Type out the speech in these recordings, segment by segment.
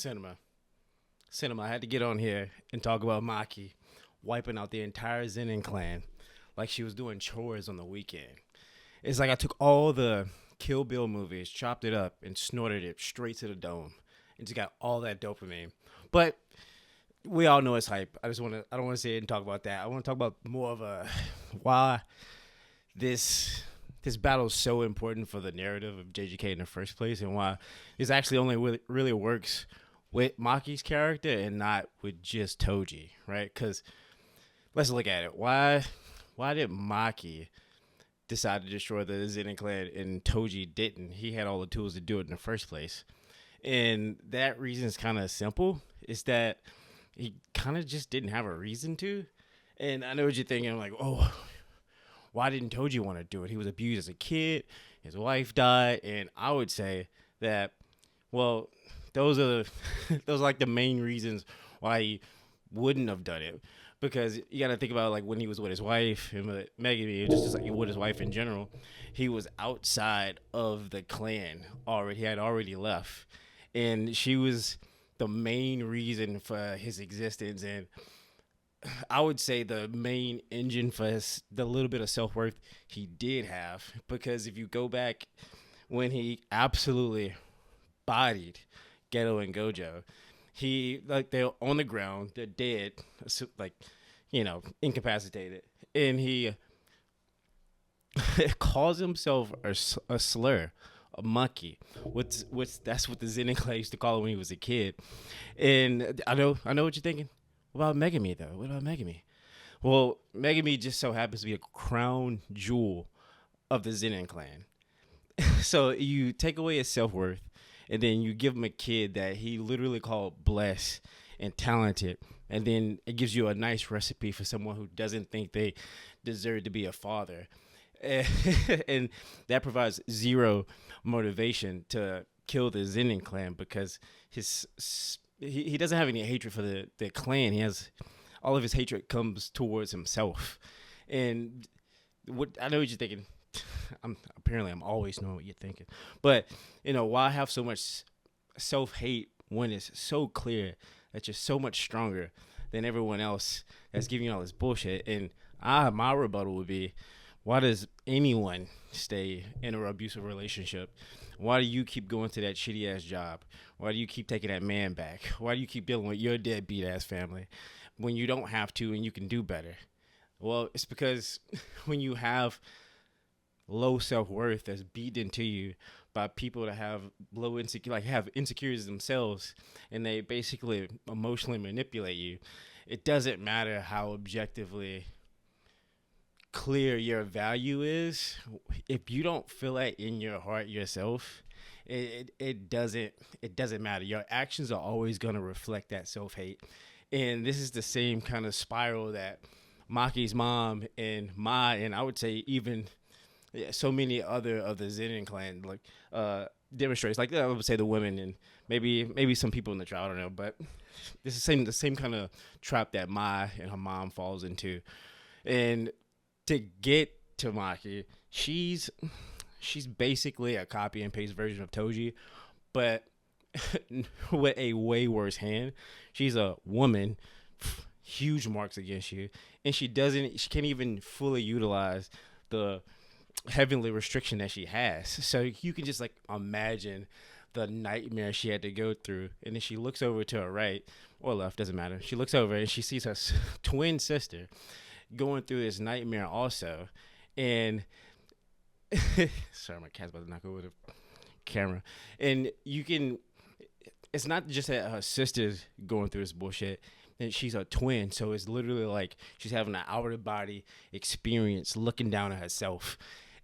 Cinema. Cinema. I had to get on here and talk about Maki wiping out the entire Zenin clan like she was doing chores on the weekend. It's like I took all the Kill Bill movies, chopped it up, and snorted it straight to the dome, and just got all that dopamine. But we all know it's hype. I don't want to sit and talk about that. I want to talk about more of a why this battle is so important for the narrative of JGK in the first place, and why this actually only really works with Maki's character and not with just Toji, right? Because let's look at it. Why did Maki decide to destroy the Zenin clan and Toji didn't? He had all the tools to do it in the first place. And that reason is kind of simple. It's that he kind of just didn't have a reason to. And I know what you're thinking, like, oh, why didn't Toji want to do it? He was abused as a kid. His wife died. And I would say that, well, those are like the main reasons why he wouldn't have done it. Because you got to think about, like, when he was with his wife and with Megami, just like with his wife in general, he was outside of the clan already. He had already left. And she was the main reason for his existence. And I would say the main engine for the little bit of self-worth he did have. Because if you go back when he absolutely bodied Geto and Gojo, they're on the ground, they're dead, like, incapacitated. And he calls himself a slur, a monkey. That's what the Zenin clan used to call him when he was a kid. And I know what you're thinking. What about Megami though? What about Megami? Well, Megami just so happens to be a crown jewel of the Zenin clan. So you take away his self-worth, and then you give him a kid that he literally called blessed and talented, and then it gives you a nice recipe for someone who doesn't think they deserve to be a father. And that provides zero motivation to kill the Zenin clan, because he doesn't have any hatred for the clan. He has all of his hatred comes towards himself. And I know what you're thinking. I'm always knowing what you're thinking. But why have so much self-hate when it's so clear that you're so much stronger than everyone else that's giving you all this bullshit? And my rebuttal would be, why does anyone stay in an abusive relationship? Why do you keep going to that shitty ass job? Why do you keep taking that man back? Why do you keep dealing with your deadbeat ass family when you don't have to and you can do better? Well, it's because when you have low self-worth that's beaten into you by people that have have insecurities themselves, and they basically emotionally manipulate you, it doesn't matter how objectively clear your value is. If you don't feel that in your heart yourself, it doesn't matter. Your actions are always going to reflect that self-hate. And this is the same kind of spiral that Maki's mom and I would say even so many other of the Zenin clan demonstrates. Like, I would say the women and maybe some people in the trial, I don't know, but this is the same kind of trap that Mai and her mom falls into. And to get to Maki, she's basically a copy and paste version of Toji, but with a way worse hand. She's a woman, huge marks against you, and she can't even fully utilize the heavenly restriction that she has. So you can just imagine the nightmare she had to go through. And then she looks over to her right or left, doesn't matter. She looks over and she sees her twin sister going through this nightmare also. And sorry, my cat's about to knock over the camera. And it's not just that her sister's going through this bullshit, and she's a twin, so it's literally like she's having an out-of-body experience looking down at herself.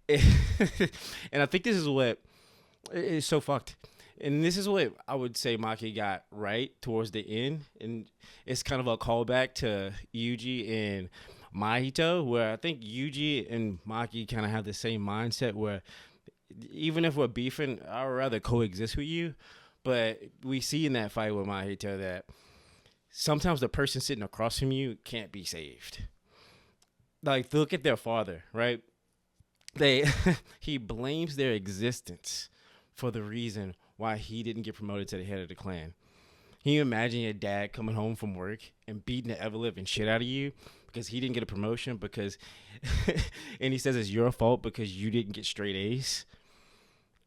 And I think this is what is so fucked. And this is what I would say Maki got right towards the end. And it's kind of a callback to Yuji and Mahito, where I think Yuji and Maki kind of have the same mindset, where even if we're beefing, I'd rather coexist with you. But we see in that fight with Mahito that sometimes the person sitting across from you can't be saved. Like, look at their father, right? He blames their existence for the reason why he didn't get promoted to the head of the clan. Can you imagine your dad coming home from work and beating the ever living shit out of you because he didn't get a promotion because, and he says it's your fault because you didn't get straight A's?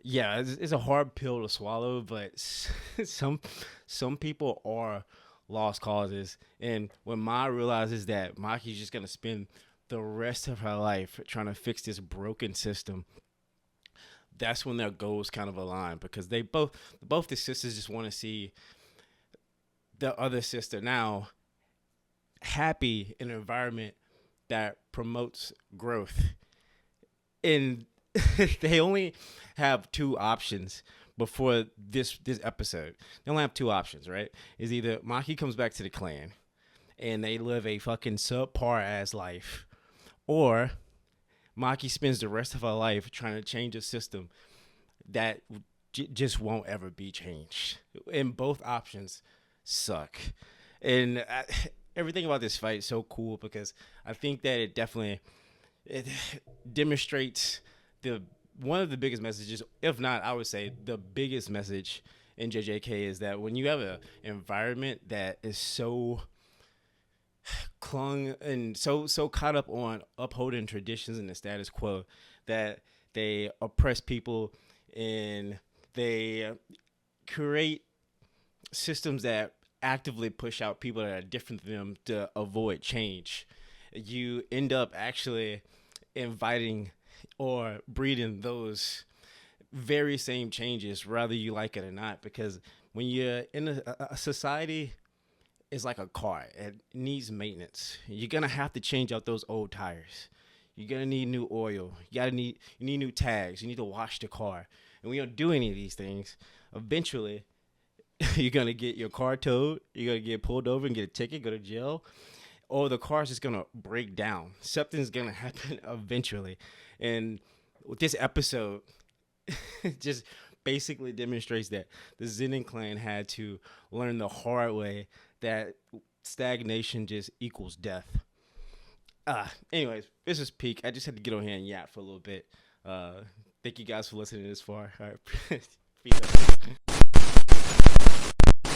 Yeah, it's a hard pill to swallow, but some some people are lost causes. And when Ma realizes that Maki's just gonna spend the rest of her life trying to fix this broken system, that's when their goals kind of align because they both the sisters just want to see the other sister now happy in an environment that promotes growth. And they only have two options before this episode. They only have two options, right? Is either Maki comes back to the clan and they live a fucking subpar ass life, or Maki spends the rest of her life trying to change a system that just won't ever be changed. And both options suck. And everything about this fight is so cool because I think that it demonstrates the one of the biggest messages, if not, I would say the biggest message in JJK is that when you have an environment that is so clung and so caught up on upholding traditions and the status quo that they oppress people and they create systems that actively push out people that are different than them to avoid change, you end up actually inviting or breeding those very same changes, whether you like it or not. Because when you're in a society, is like a car. It needs maintenance. You're gonna have to change out those old tires. You're gonna need new oil. You need new tags. You need to wash the car. And when you don't do any of these things, eventually you're gonna get your car towed. You're gonna get pulled over and get a ticket, go to jail, or the car's just gonna break down. Something's gonna happen eventually. And with this episode, just basically demonstrates that the Zenin clan had to learn the hard way that stagnation just equals death. Anyways, this is peak. I just had to get on here and yap for a little bit. Thank you guys for listening this far. All right. Peace out.